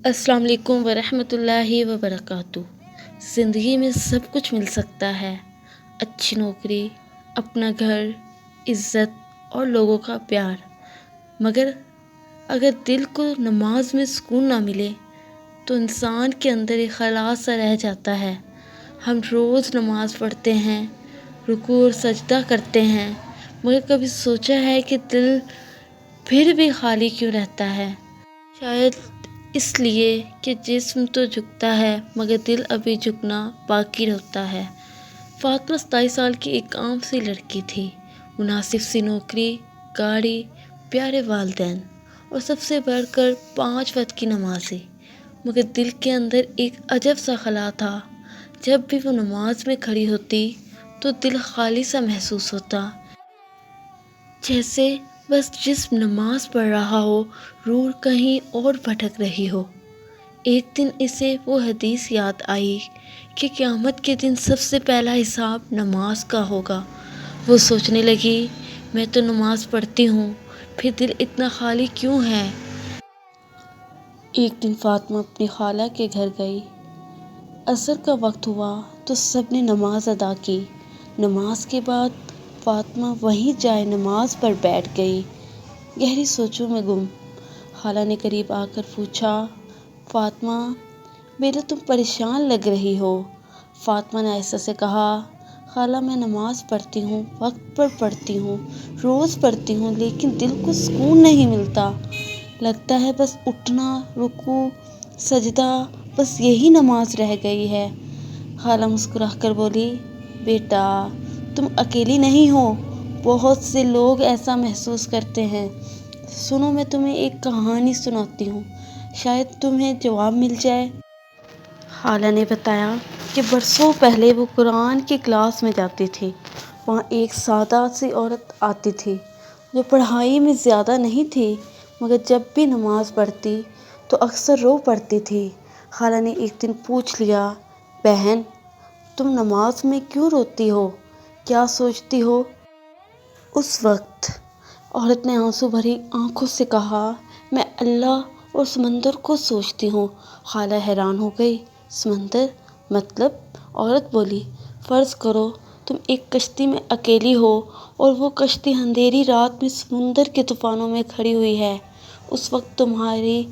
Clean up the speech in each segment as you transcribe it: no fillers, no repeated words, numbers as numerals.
السلام علیکم ورحمۃ اللہ وبرکاتہ۔ زندگی میں سب کچھ مل سکتا ہے، اچھی نوکری، اپنا گھر، عزت اور لوگوں کا پیار، مگر اگر دل کو نماز میں سکون نہ ملے تو انسان کے اندر ایک خلا سا رہ جاتا ہے۔ ہم روز نماز پڑھتے ہیں، رکوع اور سجدہ کرتے ہیں، مگر کبھی سوچا ہے کہ دل پھر بھی خالی کیوں رہتا ہے؟ شاید اس لیے کہ جسم تو جھکتا ہے مگر دل ابھی جھکنا باقی ہوتا ہے۔ فاطمہ 27 سال کی ایک عام سی لڑکی تھی، مناسب سی نوکری، گاڑی، پیارے والدین اور سب سے بڑھ کر 5 وقت کی نمازیں، مگر دل کے اندر ایک عجب سا خلا تھا۔ جب بھی وہ نماز میں کھڑی ہوتی تو دل خالی سا محسوس ہوتا، جیسے بس جسم نماز پڑھ رہا ہو، روح کہیں اور بھٹک رہی ہو۔ ایک دن اسے وہ حدیث یاد آئی کہ قیامت کے دن سب سے پہلا حساب نماز کا ہوگا۔ وہ سوچنے لگی، میں تو نماز پڑھتی ہوں، پھر دل اتنا خالی کیوں ہے؟ ایک دن فاطمہ اپنی خالہ کے گھر گئی۔ عصر کا وقت ہوا تو سب نے نماز ادا کی۔ نماز کے بعد فاطمہ وہیں جائے نماز پر بیٹھ گئی، گہری سوچوں میں گم۔ خالہ نے قریب آ کر پوچھا، فاطمہ بیٹا تم پریشان لگ رہی ہو۔ فاطمہ نے آہستہ سے کہا، خالہ میں نماز پڑھتی ہوں، وقت پر پڑھتی ہوں، روز پڑھتی ہوں، لیکن دل کو سکون نہیں ملتا۔ لگتا ہے بس اٹھنا، رکوع، سجدہ، بس یہی نماز رہ گئی ہے۔ خالہ مسکرا کر بولی، بیٹا تم اکیلی نہیں ہو، بہت سے لوگ ایسا محسوس کرتے ہیں۔ سنو میں تمہیں ایک کہانی سناتی ہوں، شاید تمہیں جواب مل جائے۔ خالہ نے بتایا کہ برسوں پہلے وہ قرآن کی کلاس میں جاتی تھی۔ وہاں ایک سادہ سی عورت آتی تھی جو پڑھائی میں زیادہ نہیں تھی، مگر جب بھی نماز پڑھتی تو اکثر رو پڑتی تھی۔ خالہ نے ایک دن پوچھ لیا، بہن تم نماز میں کیوں روتی ہو؟ کیا سوچتی ہو؟ اس وقت عورت نے آنسو بھری آنکھوں سے کہا، میں اللہ اور سمندر کو سوچتی ہوں۔ خالہ حیران ہو گئی، سمندر مطلب؟ عورت بولی، فرض کرو تم ایک کشتی میں اکیلی ہو اور وہ کشتی اندھیری رات میں سمندر کے طوفانوں میں کھڑی ہوئی ہے، اس وقت تمہاری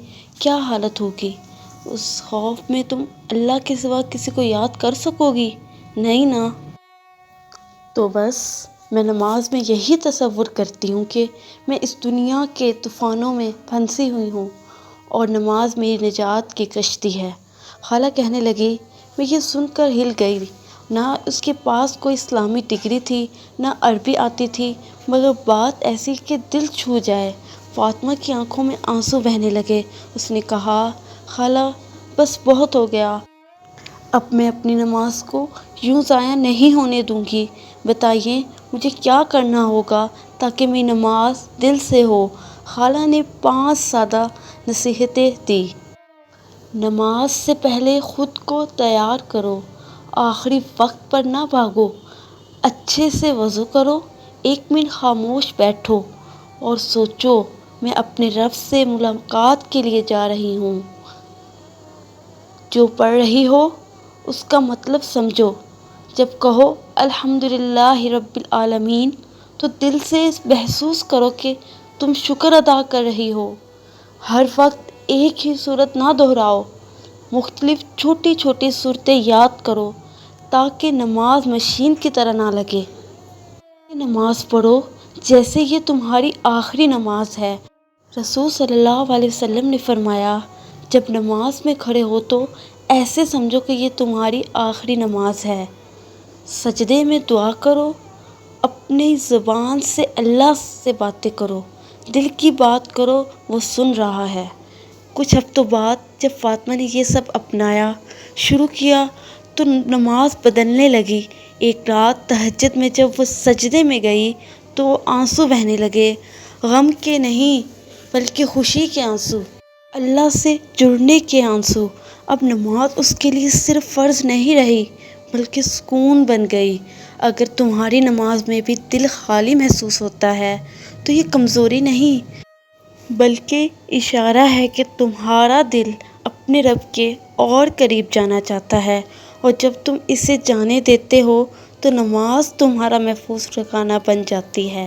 کیا حالت ہوگی؟ اس خوف میں تم اللہ کے سوا کسی کو یاد کر سکو گی؟ نہیں نا؟ تو بس میں نماز میں یہی تصور کرتی ہوں کہ میں اس دنیا کے طوفانوں میں پھنسی ہوئی ہوں اور نماز میری نجات کی کشتی ہے۔ خالہ کہنے لگی، میں یہ سن کر ہل گئی۔ نہ اس کے پاس کوئی اسلامی ڈگری تھی، نہ عربی آتی تھی، مگر بات ایسی کہ دل چھو جائے۔ فاطمہ کی آنکھوں میں آنسو بہنے لگے۔ اس نے کہا، خالہ بس بہت ہو گیا، اب میں اپنی نماز کو یوں ضائع نہیں ہونے دوں گی۔ بتائیے مجھے کیا کرنا ہوگا تاکہ میری نماز دل سے ہو؟ خالہ نے 5 سادہ نصیحتیں دیں۔ نماز سے پہلے خود کو تیار کرو، آخری وقت پر نہ بھاگو، اچھے سے وضو کرو، 1 منٹ خاموش بیٹھو اور سوچو میں اپنے رب سے ملاقات کے لیے جا رہی ہوں۔ جو پڑھ رہی ہو اس کا مطلب سمجھو۔ جب کہو الحمدللہ رب العالمین تو دل سے محسوس کرو کہ تم شکر ادا کر رہی ہو۔ ہر وقت ایک ہی سورت نہ دہراؤ، مختلف چھوٹی چھوٹی سورتیں یاد کرو تاکہ نماز مشین کی طرح نہ لگے۔ نماز پڑھو جیسے یہ تمہاری آخری نماز ہے۔ رسول صلی اللہ علیہ وسلم نے فرمایا، جب نماز میں کھڑے ہو تو ایسے سمجھو کہ یہ تمہاری آخری نماز ہے۔ سجدے میں دعا کرو، اپنی زبان سے اللہ سے باتیں کرو، دل کی بات کرو، وہ سن رہا ہے۔ کچھ ہفتوں بعد جب فاطمہ نے یہ سب اپنایا شروع کیا تو نماز بدلنے لگی۔ ایک رات تہجد میں جب وہ سجدے میں گئی تو آنسو بہنے لگے، غم کے نہیں بلکہ خوشی کے آنسو، اللہ سے جڑنے کے آنسو۔ اب نماز اس کے لیے صرف فرض نہیں رہی بلکہ سکون بن گئی۔ اگر تمہاری نماز میں بھی دل خالی محسوس ہوتا ہے تو یہ کمزوری نہیں بلکہ اشارہ ہے کہ تمہارا دل اپنے رب کے اور قریب جانا چاہتا ہے، اور جب تم اسے جانے دیتے ہو تو نماز تمہارا محفوظ ٹھکانہ بن جاتی ہے۔